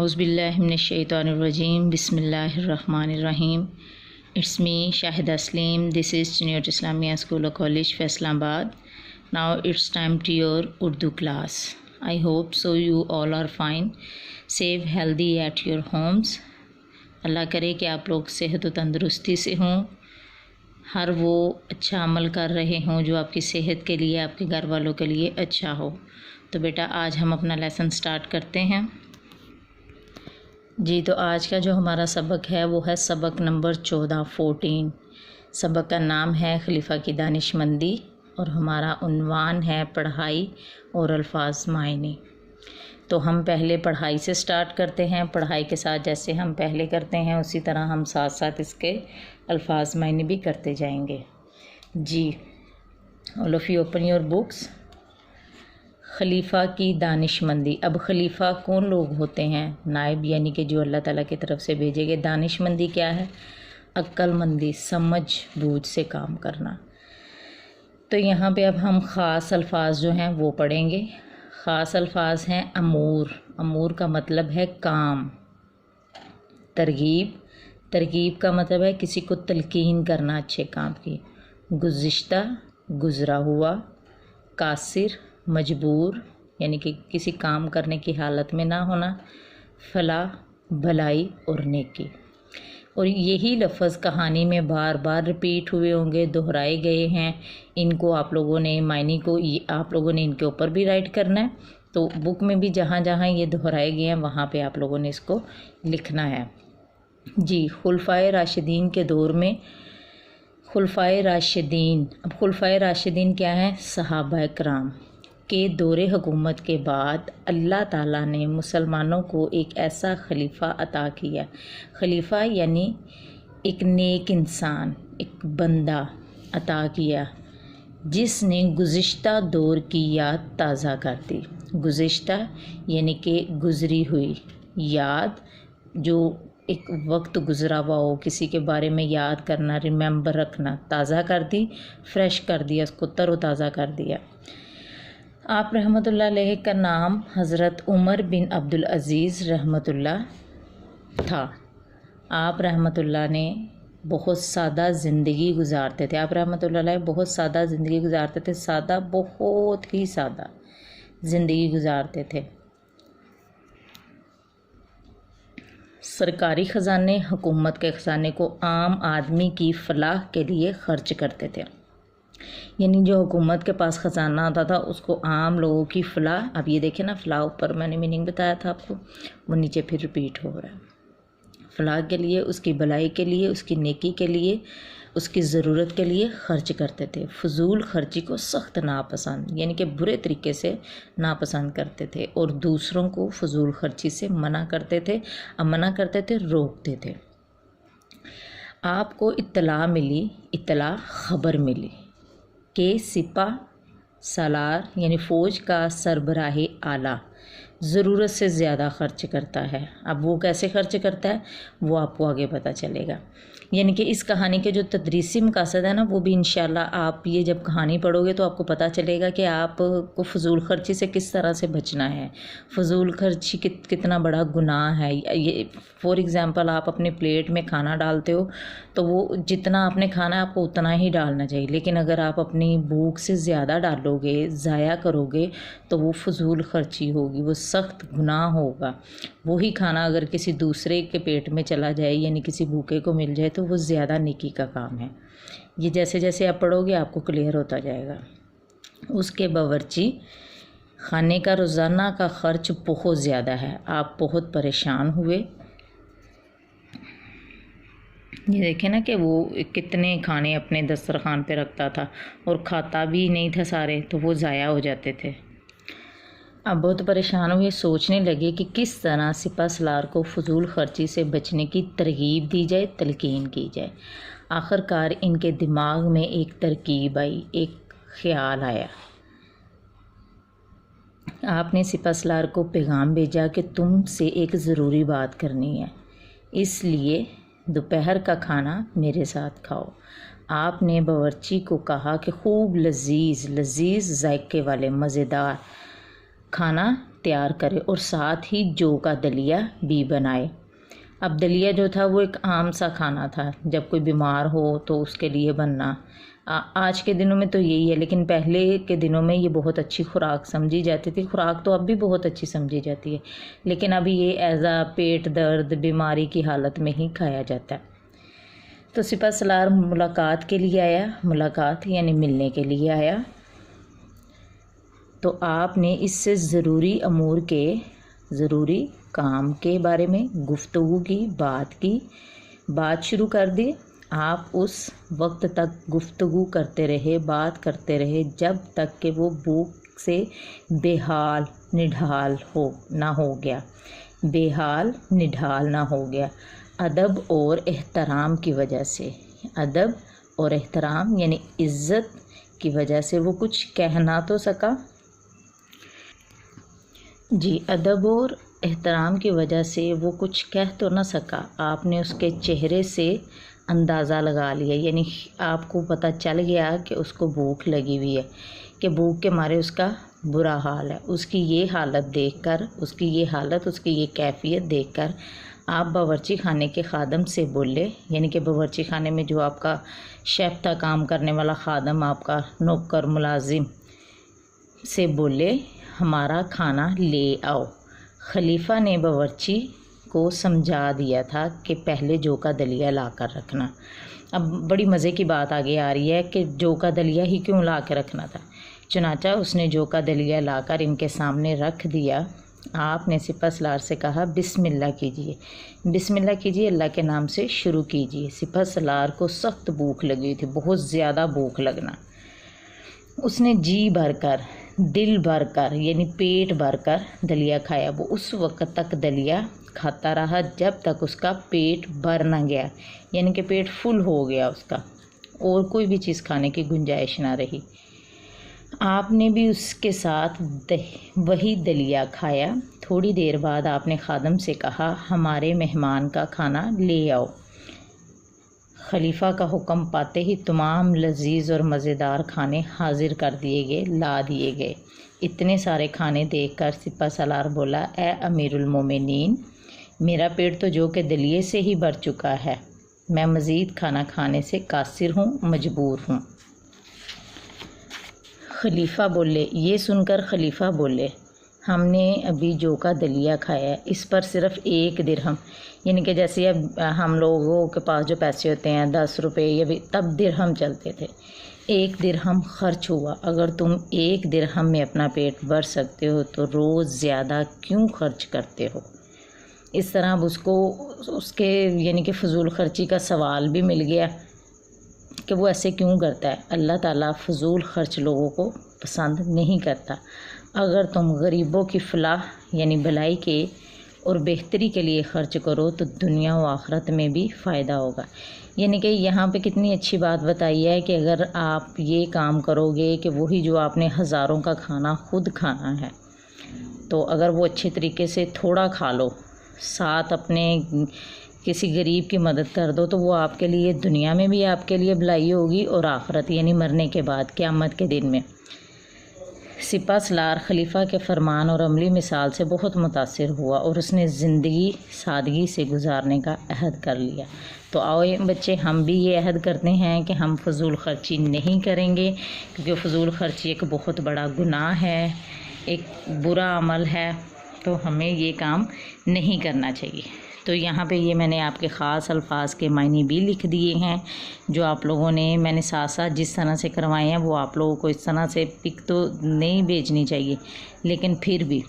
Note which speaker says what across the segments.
Speaker 1: औज़ुबिल्लाहिमिनश्शैतानिर्रजीम बिस्मिल्लाहिर्रहमानिर्रहीम। It's me, Shahida Slim. This is Junior Islamia School of College, Faisalabad. Now it's time to your Urdu class. I hope so you all are fine, safe, healthy at your homes. अल्लाह करे कि आप लोग सेहत व तंदुरुस्ती से हों, हर वो अच्छा अमल कर रहे हों जो आपकी सेहत के लिए, आपके घर वालों के लिए अच्छा हो। तो बेटा आज हम अपना लेसन स्टार्ट करते हैं जी। तो आज का जो हमारा सबक है वो है सबक नंबर 14। सबक का नाम है खलीफा की दानिशमंदी और हमारा उन्वान है पढ़ाई और अल्फाज मायने। तो हम पहले पढ़ाई से स्टार्ट करते हैं। पढ़ाई के साथ जैसे हम पहले करते हैं उसी तरह हम साथ साथ इसके अल्फाज मायने भी करते जाएंगे जी। All of you open your books. खलीफा की दानिशमंदी। अब खलीफा कौन लोग होते हैं? नायब, यानी कि जो अल्लाह ताला की तरफ से भेजे गए। दानिशमंदी क्या है? अक्लमंदी, समझ बूझ से काम करना। तो यहाँ पे अब हम ख़ास अल्फाज जो हैं वो पढ़ेंगे। ख़ास अल्फाज हैं अमूर। अमूर का मतलब है काम। तरगीब, तरगीब का मतलब है किसी को तलकीन करना अच्छे काम की। गुज़िश्ता, गुज़रा हुआ। कासिर, मजबूर, यानी कि किसी काम करने की हालत में ना होना। फलाह, भलाई और नेकी। और यही लफ्ज़ कहानी में बार बार रिपीट हुए होंगे, दोहराए गए हैं। इनको आप लोगों ने मायने को आप लोगों ने इनके ऊपर भी राइट करना है। तो बुक में भी जहाँ जहाँ ये दोहराए गए हैं वहाँ पे आप लोगों ने इसको लिखना है जी। खुलफाए राशिदीन के दौर में, खुलफाए राशिदीन, अब खुलफाए राशिदीन क्या है? सहाबा कराम के दौरे हुकूमत के बाद अल्लाह ताला ने मुसलमानों को एक ऐसा खलीफा अता किया। खलीफा यानी एक नेक इंसान, एक बंदा अता किया जिसने गुज़िश्ता दौर की याद ताज़ा कर दी। गुज़िश्ता यानी कि गुज़री हुई याद, जो एक वक्त गुज़रा हुआ हो, किसी के बारे में याद करना, रिमेंबर रखना, ताज़ा कर दी, फ्रेश कर दिया, उसको तरोताज़ा कर दिया। आप रहमतुल्लाह अलैह का नाम हज़रत उमर बिन अब्दुल अज़ीज़ रहमतुल्लाह था। आप रहमतुल्लाह ने बहुत सादा ज़िंदगी गुजारते थे। आप रहमतुल्लाह अलैह बहुत सादा ज़िंदगी गुजारते थे। सादा, बहुत ही सादा ज़िंदगी गुजारते थे। सरकारी ख़जाने, हुकूमत के ख़जाने को आम आदमी की फ़लाह के लिए ख़र्च करते थे। यानी जो हुकूमत के पास ख़जाना आता था उसको आम लोगों की फ़लाह, अब ये देखें ना, फ़लाह ऊपर मैंने मीनिंग बताया था आपको, वो नीचे फिर रिपीट हो रहा है। फ़लाह के लिए, उसकी भलाई के लिए, उसकी नेकी के लिए, उसकी ज़रूरत के लिए ख़र्च करते थे। फ़जूल खर्ची को सख्त नापसंद, यानी कि बुरे तरीके से नापसंद करते थे और दूसरों को फ़जूल खर्ची से मना करते थे। अब मना करते थे, रोकते थे। आपको इत्तला मिली, इत्तला ख़बर मिली कि सिपा सालार यानी फ़ौज का सरबराह आला ज़रूरत से ज़्यादा खर्च करता है। अब वो कैसे खर्च करता है वो आपको आगे पता चलेगा। यानी कि इस कहानी के जो तदरीसी मकासद है ना, वो भी इंशाल्लाह आप ये जब कहानी पढ़ोगे तो आपको पता चलेगा कि आपको फ़जूल खर्ची से किस तरह से बचना है। फ़जूल खर्ची कितना बड़ा गुनाह है। ये फॉर एग्ज़ाम्पल आप अपने प्लेट में खाना डालते हो तो वो जितना आपने खाना है आपको उतना ही डालना चाहिए, लेकिन अगर आप अपनी भूख से ज़्यादा डालोगे, ज़ाया करोगे, तो वो फ़जूल खर्ची होगी, वो सख्त गुनाह होगा। वही खाना अगर किसी दूसरे के पेट में चला जाए, यानी किसी भूखे को मिल जाए, तो वो ज़्यादा नेकी का काम है। ये जैसे जैसे आप पढ़ोगे आपको क्लियर होता जाएगा। उसके बावर्ची खाने का रोज़ाना का ख़र्च बहुत ज़्यादा है। आप बहुत परेशान हुए। ये देखें ना कि वो कितने खाने अपने दस्तरखान पे रखता था और खाता भी नहीं था सारे, तो वो ज़ाया हो जाते थे। अब बहुत परेशान हुए, सोचने लगे कि किस तरह सिपा सलार को फ़जूल खर्ची से बचने की तरगीब दी जाए, तलकीन की जाए। आखिरकार इनके दिमाग में एक तरकीब आई, एक ख्याल आया। आपने सिपा सलार को पैगाम भेजा कि तुमसे एक ज़रूरी बात करनी है, इसलिए दोपहर का खाना मेरे साथ खाओ। आपने बावर्ची को कहा कि खूब लजीज लजीज जायके वाले मज़ेदार खाना तैयार करे और साथ ही जौ का दलिया भी बनाए। अब दलिया जो था वो एक आम सा खाना था, जब कोई बीमार हो तो उसके लिए बनना। आज के दिनों में तो यही है, लेकिन पहले के दिनों में ये बहुत अच्छी खुराक समझी जाती थी। खुराक तो अब भी बहुत अच्छी समझी जाती है, लेकिन अभी ये एज आ पेट दर्द बीमारी की हालत में ही खाया जाता है। तो सिपह सलार मुलाकात के लिए आया, मुलाकात यानी मिलने के लिए आया। तो आपने इससे ज़रूरी अमूर के, ज़रूरी काम के बारे में गुफ्तगू की, बात शुरू कर दी। आप उस वक्त तक गुफ्तगू करते रहे, बात करते रहे, जब तक कि वो भूख से बेहाल निढाल ना हो गया, बेहाल निढाल ना हो गया। अदब और एहतराम की वजह से, अदब और एहतराम यानी इज़्ज़त की वजह से वो कुछ कहना तो सका। जी, अदब और एहतराम की वजह से वो कुछ कह तो ना सका। आपने उसके चेहरे से अंदाज़ा लगा लिया, यानी आपको पता चल गया कि उसको भूख लगी हुई है, कि भूख के मारे उसका बुरा हाल है। उसकी ये हालत देखकर, उसकी ये हालत, उसकी ये कैफियत देखकर आप बावर्ची खाने के खादम से बोले, यानी कि बावर्ची खाने में जो आपका शेफ़ था, काम करने वाला खादम, आपका नौकर मुलाजिम से बोले, हमारा खाना ले आओ। खलीफा ने बावर्ची को समझा दिया था कि पहले जौ का दलिया ला कर रखना। अब बड़ी मज़े की बात आगे आ रही है कि जौ का दलिया ही क्यों ला के रखना था। चुनाचा उसने जौ का दलिया लाकर इनके सामने रख दिया। आपने सिपह सलार से कहा, बिस्मिल्लाह कीजिए, बिस्मिल्लाह कीजिए, अल्लाह के नाम से शुरू कीजिए। सिपह सलार को सख्त भूख लगी थी, बहुत ज़्यादा भूख लगना। उसने जी भरकर, दिल भरकर यानी पेट भरकर दलिया खाया। वो उस वक्त तक दलिया खाता रहा जब तक उसका पेट भर ना गया, यानी कि पेट फुल हो गया उसका, और कोई भी चीज़ खाने की गुंजाइश ना रही। आपने भी उसके साथ वही दलिया खाया। थोड़ी देर बाद आपने खादम से कहा, हमारे मेहमान का खाना ले आओ। खलीफा का हुक्म पाते ही तमाम लजीज और मज़ेदार खाने हाजिर कर दिए गए, ला दिए गए। इतने सारे खाने देखकर सिपह सलार बोला, ए अमीरुल मोमिनीन, मेरा पेट तो जौ के दलिये से ही भर चुका है। मैं मज़ीद खाना खाने से कासिर हूँ, मजबूर हूँ। खलीफा बोले, ये सुनकर खलीफा बोले, हमने अभी जौ का दलिया खाया है, इस पर सिर्फ़ 1 दिरहम, यानी कि जैसे अब हम लोगों के पास जो पैसे होते हैं 10 रुपये, या भी तब दिरहम चलते थे, 1 दिरहम खर्च हुआ। अगर तुम 1 दिरहम में अपना पेट भर सकते हो तो रोज़ ज़्यादा क्यों खर्च करते हो। इस तरह अब उसको उसके यानी कि फ़जूल खर्ची का सवाल भी मिल गया कि वो ऐसे क्यों करता है। अल्लाह ताला फ़जूल खर्च लोगों को पसंद नहीं करता। अगर तुम गरीबों की फलाह यानी भलाई के और बेहतरी के लिए ख़र्च करो तो दुनिया व आखिरत में भी फ़ायदा होगा। यानी कि यहाँ पे कितनी अच्छी बात बताई है कि अगर आप ये काम करोगे कि वही जो आपने हज़ारों का खाना खुद खाना है, तो अगर वो अच्छे तरीके से थोड़ा खा लो, साथ अपने किसी गरीब की मदद कर दो, तो वो आपके लिए दुनिया में भी आपके लिए भलाई होगी और आखिरत यानी मरने के बाद क़यामत के दिन में। सिपह सलार खलीफा के फरमान और अमली मिसाल से बहुत मुतासिर हुआ और उसने ज़िंदगी सादगी से गुजारने का अहद कर लिया। तो आओ बच्चे, हम भी ये अहद करते हैं कि हम फ़जूल ख़र्ची नहीं करेंगे, क्योंकि फ़जूल ख़र्ची एक बहुत बड़ा गुनाह है, एक बुरा अमल है, तो हमें ये काम नहीं करना चाहिए। तो यहाँ पे ये मैंने आपके ख़ास अल्फाज के मायने भी लिख दिए हैं, जो आप लोगों ने मैंने साथ साथ जिस तरह से करवाए हैं वो आप लोगों को इस तरह से पिक तो नहीं भेजनी चाहिए, लेकिन फिर भी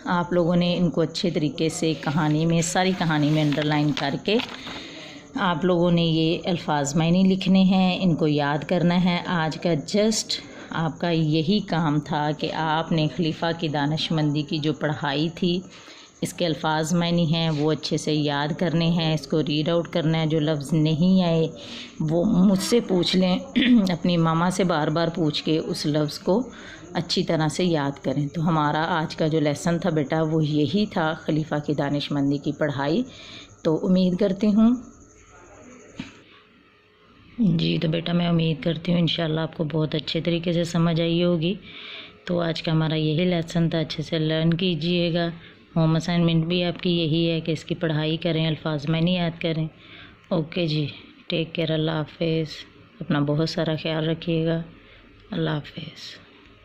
Speaker 1: आप लोगों ने इनको अच्छे तरीके से कहानी में, सारी कहानी में अंडरलाइन करके आप लोगों ने ये अल्फाज मायने लिखने हैं, इनको याद करना है। आज का जस्ट आपका यही काम था कि आपने खलीफा की दानिशमंदी की जो पढ़ाई थी, इसके अल्फाज मायने हैं वो अच्छे से याद करने हैं, इसको रीड आउट करना है। जो लफ्ज़ नहीं आए वो मुझसे पूछ लें, अपनी मामा से बार बार पूछ के उस लफ्ज़ को अच्छी तरह से याद करें। तो हमारा आज का जो लेसन था बेटा वो यही था, खलीफा की दानिशमंदी की पढ़ाई। तो उम्मीद करती हूँ जी, तो बेटा मैं उम्मीद करती हूँ इंशाल्लाह आपको बहुत अच्छे तरीके से समझ आई होगी। तो आज का हमारा यही लेसन था, अच्छे से लर्न कीजिएगा। होम असाइनमेंट भी आपकी यही है कि इसकी पढ़ाई करें, अल्फाज मानी याद करें। ओके जी, टेक केयर, अल्लाह हाफिज़। अपना बहुत सारा ख्याल रखिएगा। अल्लाह हाफिज़।